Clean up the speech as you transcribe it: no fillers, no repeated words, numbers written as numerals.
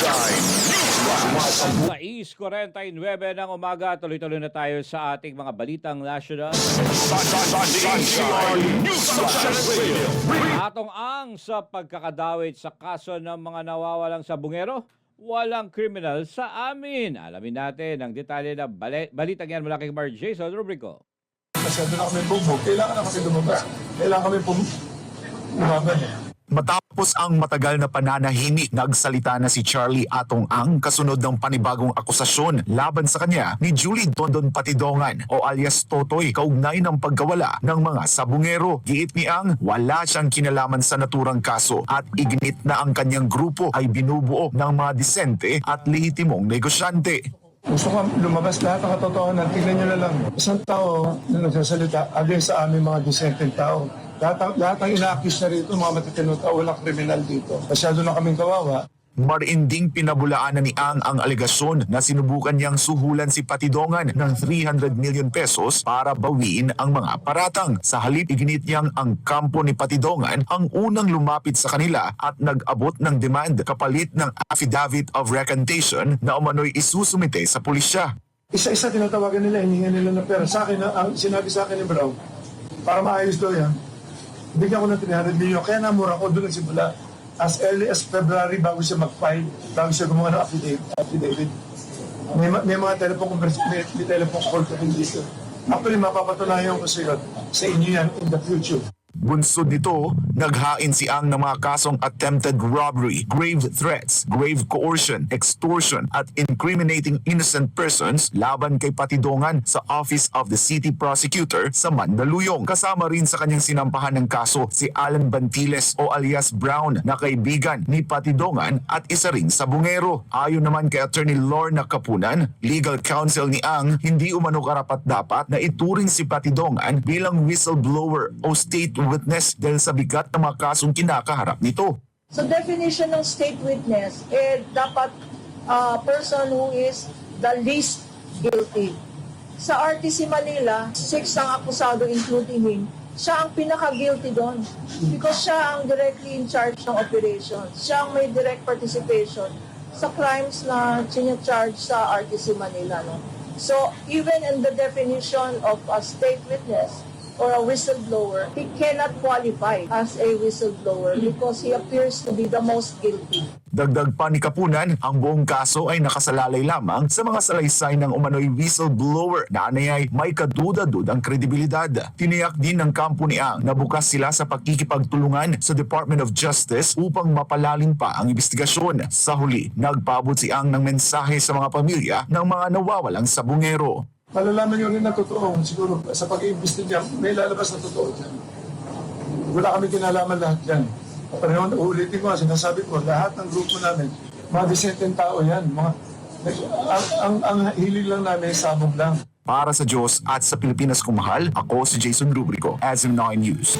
6:49 ng umaga, tuloy-tuloy na tayo sa ating mga balitang national. Atong ang sa pagkakadawit sa kaso ng mga nawawalang sabungero, walang kriminal sa amin. Alamin natin ang detalye na balitang yan mula kay Mark Jason Rubrico. Masyado na kami bumbog. Kailangan na kami lumabas. Kailangan kami lumaban. Matapos ang matagal na pananahimik, nagsalita na si Charlie Atong Ang kasunod ng panibagong akusasyon laban sa kanya ni Julie Dondon Patidongan o alias Totoy kaugnay ng pagkawala ng mga sabungero. Giit ni Ang, wala siyang kinalaman sa naturang kaso at iginit na ang kanyang grupo ay binubuo ng mga disente at lehitimong negosyante. Gusto ko lumabas lahat ng katotohanan. Tingnan nyo na lang. Isang tao na nagsasalita against sa aming mga disenteng tao. Lahat ng ina-accuse na rito, mga matitinong tao, walang kriminal dito. Masyado na kaming kawawa. Marinding pinabulaanan ni Ang alegasyon na sinubukan niyang suhulan si Patidongan ng 300 million pesos para bawiin ang mga paratang. Sa halip, iginit niyang ang kampo ni Patidongan ang unang lumapit sa kanila at nag-abot ng demand kapalit ng affidavit of recantation na umano'y isusumite sa pulisya. Isa-isa tinatawagan nila, hiningan nila ng pera. Sa akin, ang sinabi sa akin ni Brown, para maayos daw yan, bigyan ko ng 300 million. Kaya namura ko doon nagsimula. As early as February bago siya mag-file, bago siya gumawa ng affidavit. May mga telephone conversation, may telephone call ko dito. Actually, mapapatunayan ko sa inyo yan in the future. Bunsod nito, naghain si Ang ng mga kasong attempted robbery, grave threats, grave coercion, extortion at incriminating innocent persons laban kay Patidongan sa Office of the City Prosecutor sa Mandaluyong. Kasama rin sa kanyang sinampahan ng kaso si Alan Bantiles o alias Brown na kaibigan ni Patidongan at isa ring sabungero. Ayon naman kay Attorney Lorna Kapunan, legal counsel ni Ang, hindi umano karapat-dapat na ituring si Patidongan bilang whistleblower o state witness dahil sa bigat ng mga kasong kinakaharap nito. So definition ng state witness, dapat person who is the least guilty. Sa RTC Manila, 6 ang akusado including him, siya ang pinaka-guilty doon because siya ang directly in charge ng operations. Siya ang may direct participation sa crimes na charge sa RTC Manila. No? So even in the definition of a state witness, or a whistleblower, he cannot qualify as a whistleblower because he appears to be the most guilty. Dagdag pa ni Kapunan, ang buong kaso ay nakasalalay lamang sa mga salaysay ng umano'y whistleblower na anayay may kaduda-dudang kredibilidad. Tiniyak din ng kampo ni Ang na bukas sila sa pagkikipagtulungan sa Department of Justice upang mapalalim pa ang investigasyon. Sa huli, nagpaabot si Ang ng mensahe sa mga pamilya ng mga nawawalang sabungero. Malalaman nyo rin na totoo. Siguro sa pag-iimbestiga, may lalabas na totoo dyan. Wala kami kinalaman lahat dyan. Panahon, ulitin ko, sinasabi ko, lahat ng grupo namin, mga disenteng tao yan. Ang hilig lang namin, sabog lang. Para sa Diyos at sa Pilipinas kung mahal, ako si Jason Rubrico, SM9 News.